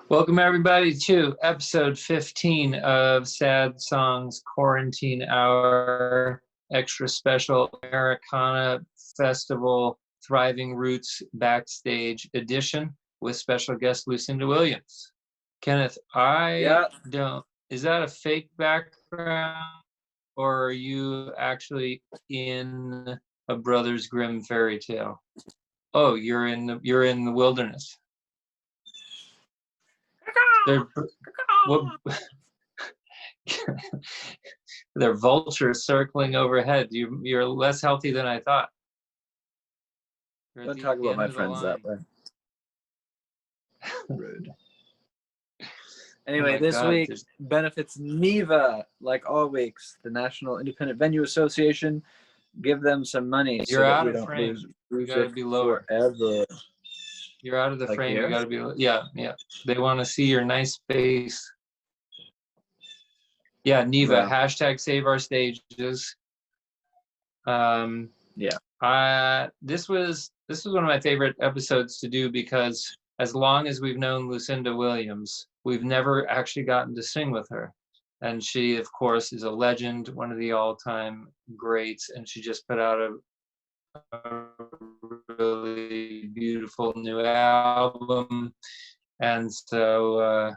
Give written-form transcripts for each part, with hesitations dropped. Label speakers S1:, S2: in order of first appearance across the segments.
S1: Welcome everybody to episode 15 of Sad Songs Quarantine Hour, extra special Americana Festival Thriving Roots Backstage edition with special guest Lucinda Williams. Kenneth, is that a fake background or are you actually in a Brothers Grimm fairy tale? Oh, you're in the wilderness. There are vultures circling overhead. You're less healthy than I thought.
S2: Don't talk about my friends that way. Rude. Anyway, this week benefits NEVA, like all weeks, the National Independent Venue Association. Give them some money
S1: so that we don't lose you gotta be lower.
S2: Forever.
S1: You're out of the
S2: like
S1: frame.
S2: Here?
S1: You gotta be, yeah. They want to see your nice face. Yeah, NEVA,
S2: Wow.
S1: hashtag save our stages. This was one of my favorite episodes to do because as long as we've known Lucinda Williams, we've never actually gotten to sing with her. And she, of course, is a legend, one of the all-time greats, and she just put out a really beautiful new album. And so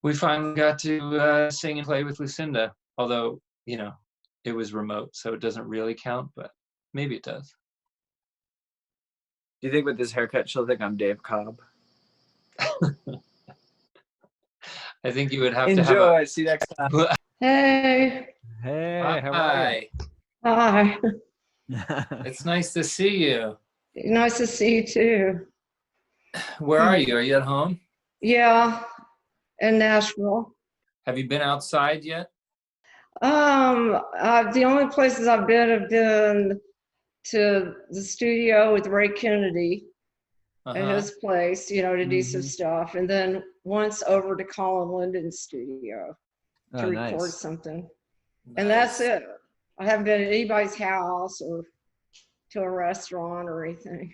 S1: we finally got to sing and play with Lucinda, although, it was remote, so it doesn't really count, but maybe it does.
S2: Do you think with this haircut she'll think I'm Dave Cobb?
S1: I think you would have
S2: Enjoy.
S1: to have
S2: See you next time.
S3: Hey.
S2: Hey, how are you?
S3: Hi.
S1: It's nice to see you.
S3: Nice to see you too.
S1: Where are you? Are you at home?
S3: Yeah, in Nashville.
S1: Have you been outside yet?
S3: The only places I've been have been to the studio with Ray Kennedy at his place, to do some stuff, and then once over to Colin Linden's studio to record something. Nice. And that's it. I haven't been at anybody's house or to a restaurant or anything.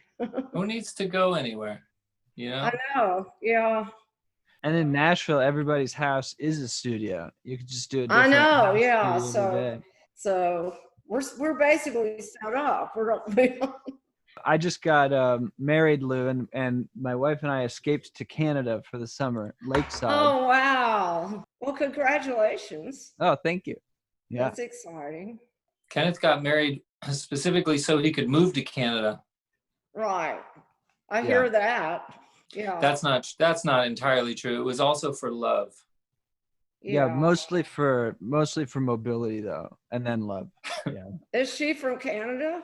S1: Who needs to go anywhere?
S3: I know, yeah.
S2: And in Nashville, everybody's house is a studio. You could just do it.
S3: I know, yeah. So we're basically set up.
S2: I just got married, Lou, and my wife and I escaped to Canada for the summer, Lakeside.
S3: Oh, wow. Well, congratulations.
S2: Oh, thank you. Yeah.
S3: That's exciting.
S1: Kenneth got married specifically so he could move to Canada.
S3: Right. I hear that. Yeah.
S1: That's not entirely true. It was also for love.
S2: Yeah, mostly for mobility though, and then love. Yeah.
S3: Is she from Canada?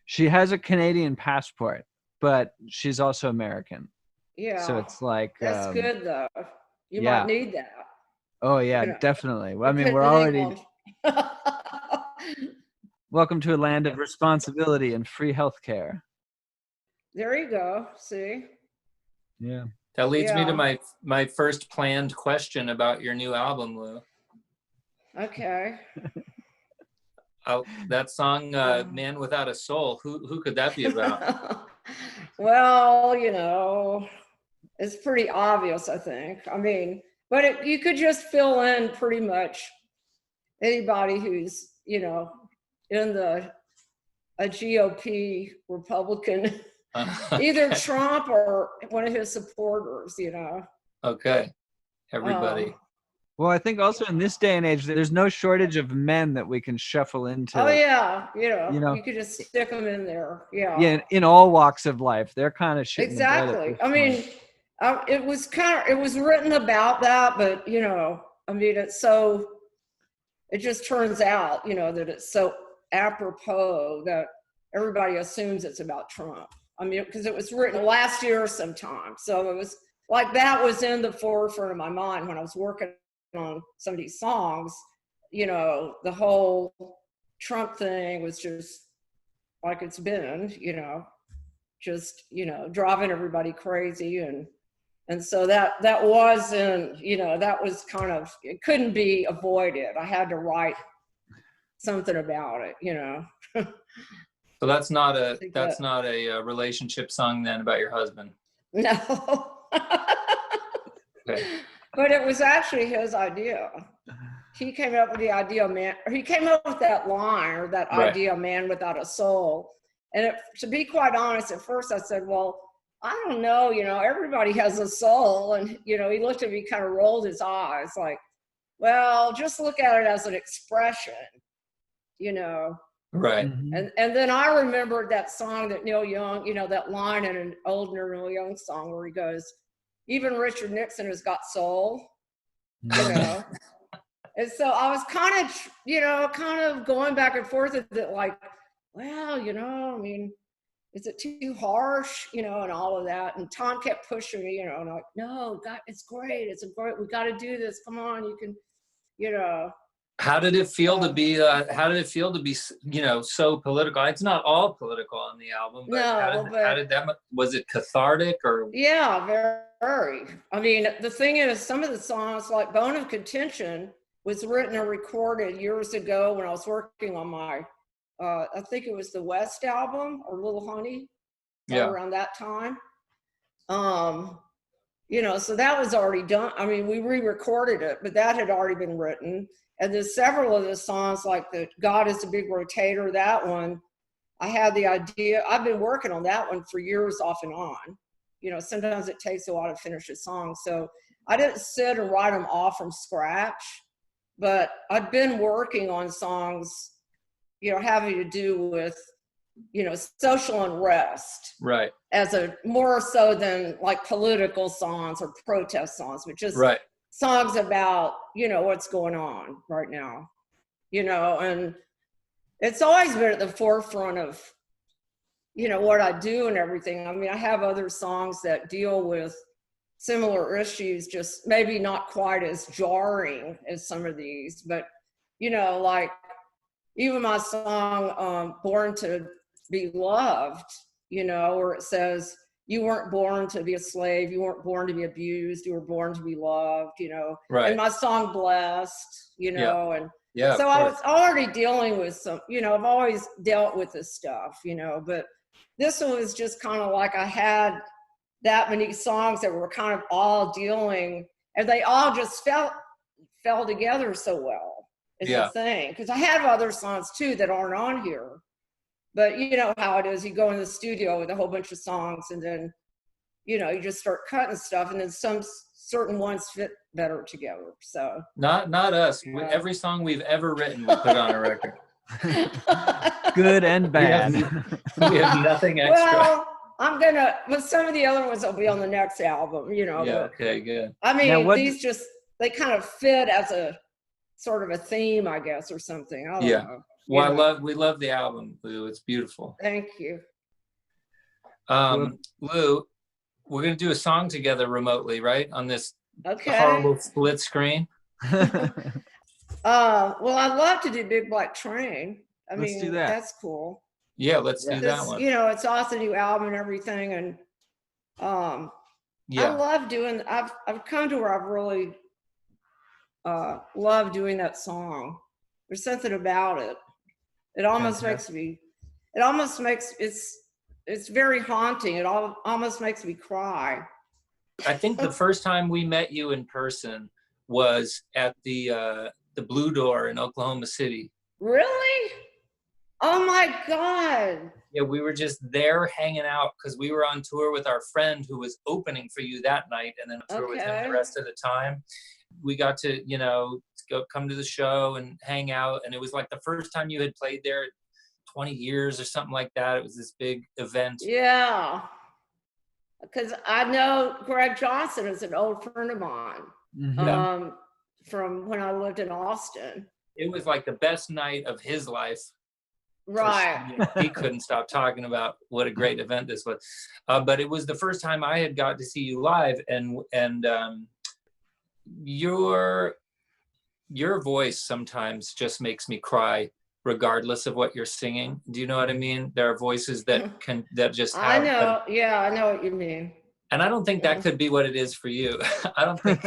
S2: She has a Canadian passport, but she's also American.
S3: Yeah.
S2: So it's like
S3: that's good though. You might need that.
S2: Oh yeah, definitely. Well, I mean, we're already welcome to a land of responsibility and free healthcare.
S3: There you go. See?
S2: Yeah.
S1: That leads me to my first planned question about your new album, Lou.
S3: Okay.
S1: That song, Man Without a Soul, who could that be about?
S3: Well, it's pretty obvious, I think. I mean, but you could just fill in pretty much anybody who's, in a GOP Republican, either Trump or one of his supporters,
S1: Okay. Everybody.
S2: Well, I think also in this day and age, there's no shortage of men that we can shuffle into.
S3: Oh yeah, you could just stick them in there. Yeah.
S2: Yeah, in all walks of life, they're kind of shit.
S3: Exactly. I mean, it was written about that, but I mean, it just turns out, that it's so apropos that everybody assumes it's about Trump. I mean, because it was written last year sometime, so it was like that was in the forefront of my mind when I was working on some of these songs. The whole Trump thing was just like it's been, just driving everybody crazy, and so that wasn't, that was kind of, it couldn't be avoided. I had to write something about it.
S1: So that's not a relationship song then about your husband.
S3: No.
S1: Okay.
S3: But it was actually his idea. He came up with the idea, man. Or he came up with that line or that
S1: Right.
S3: idea, man without a soul. And to be quite honest, at first I said, well, I don't know, everybody has a soul. And, he looked at me, kind of rolled his eyes like, well, just look at it as an expression,
S1: Right.
S2: Mhm.
S3: And then I remembered that song that Neil Young, that line in an older Neil Young song where he goes, even Richard Nixon has got soul, And so I was kind of going back and forth with it, like, well, is it too harsh, and all of that. And Tom kept pushing me, and I'm like, no, God, it's great. We got to do this. Come on, you can,
S1: How did it feel to be? So political? It's not all political on the album, but how did that? Was it cathartic or?
S3: Yeah, very. I mean, the thing is, some of the songs, like "Bone of Contention," was written and recorded years ago when I was working on my, I think it was the West album or Little Honey, around that time. So that was already done. I mean, we re-recorded it, but that had already been written. And there's several of the songs, like the God is a Big Rotator, that one, I had the idea. I've been working on that one for years off and on. Sometimes it takes a while to finish a song. So I didn't sit and write them all from scratch, but I've been working on songs, having to do with, social unrest.
S1: Right.
S3: As more so than like political songs or protest songs, but just songs about, what's going on right now, and it's always been at the forefront of, what I do and everything. I mean, I have other songs that deal with similar issues, just maybe not quite as jarring as some of these, but, like even my song, Born to Be Loved, where it says, you weren't born to be a slave, you weren't born to be abused, you were born to be loved,
S1: Right.
S3: And my song Blessed, and so I was already dealing with some, I've always dealt with this stuff, but this one was just kind of like I had that many songs that were kind of all dealing, and they all just fell together so well, is the thing. Because I have other songs too that aren't on here. But you know how it is, you go in the studio with a whole bunch of songs and then, you just start cutting stuff, and then some certain ones fit better together. So
S1: not us. Every song we've ever written, we put on a record.
S2: Good and bad.
S1: We have nothing extra.
S3: Well, but some of the other ones will be on the next album,
S1: Yeah, okay, good.
S3: I mean, these they kind of fit as a sort of a theme, I guess, or something. I don't know.
S1: Well, we love the album, Lou. It's beautiful.
S3: Thank you.
S1: Lou, we're going to do a song together remotely, right? On this horrible split screen.
S3: Well, I'd love to do Big Black Train.
S2: Let's do that.
S3: That's cool.
S1: Yeah, let's do that one.
S3: It's off the new album and everything, and I love doing. I've come to where I've really love doing that song. There's something about it. It almost makes me. It almost makes it's very haunting. It almost makes me cry.
S1: I think the first time we met you in person was at the Blue Door in Oklahoma City.
S3: Really? Oh my God.
S1: Yeah, we were just there hanging out because we were on tour with our friend who was opening for you that night, and then tour with him the rest of the time. We got to, come to the show and hang out, and it was like the first time you had played there 20 years or something like that. It was this big event.
S3: Yeah. Because I know Greg Johnson is an old friend of mine.
S2: Mm-hmm.
S3: From when I lived in Austin.
S1: It was like the best night of his life.
S3: Right.
S1: He couldn't stop talking about what a great event this was. But it was the first time I had got to see you live, and your voice sometimes just makes me cry regardless of what you're singing. Do you know what I mean? There are voices that just have,
S3: I know. I know what you mean.
S1: And I don't think that could be what it is for you. I don't think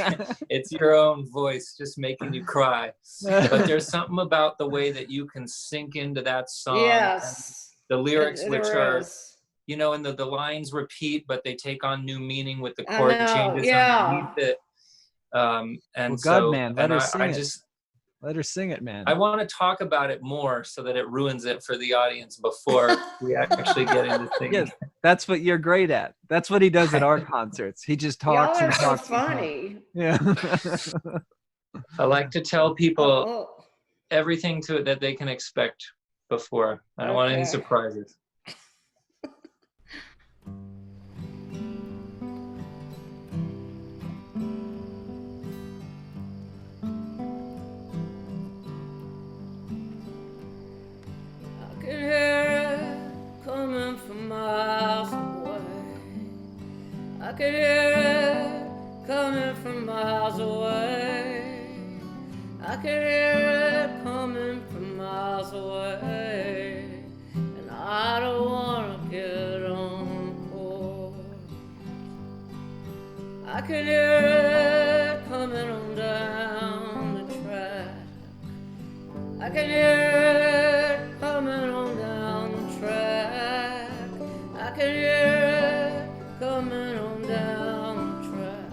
S1: it's your own voice just making you cry. But there's something about the way that you can sink into that song.
S3: Yes.
S1: The lyrics, which are, and the lines repeat, but they take on new meaning with the chord changes underneath it. And
S2: Well,
S1: so,
S2: God, man, let
S1: and
S2: her sing
S1: I
S2: it.
S1: just,
S2: Let her sing it, man.
S1: I want to talk about it more so that it ruins it for the audience before we actually get into singing.
S2: Yes, that's what you're great at. That's what he does at our concerts. He just
S3: Y'all
S2: talks
S3: are
S2: and
S3: so
S2: talks.
S3: funny.
S2: Yeah.
S1: I like to tell people
S3: Oh,
S1: everything that they can expect before. I don't want any
S3: Okay.
S1: surprises.
S3: I can hear it coming from miles away. I can hear it coming from miles away. I can hear it coming from miles away. And I don't wanna get on board. I can hear it coming on down the track. I can hear it coming on down the track. I can hear it coming on down the track.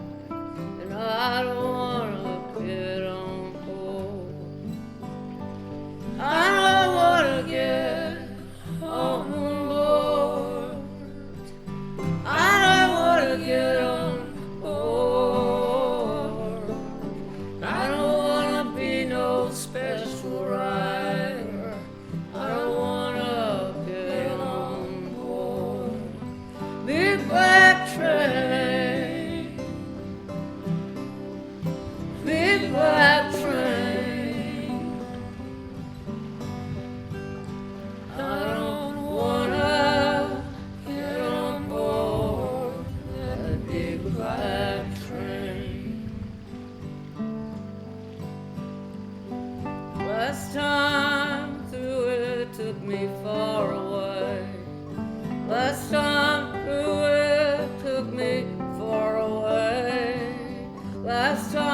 S3: And I don't wanna get on board. I don't wanna get on board. I don't wanna get on board. I don't wanna be no special rider. I don't wanna get on board. Big black train. Big black train. I don't wanna get on board that big black train. Last time through it took me far away. Last time through it took me far away. Last time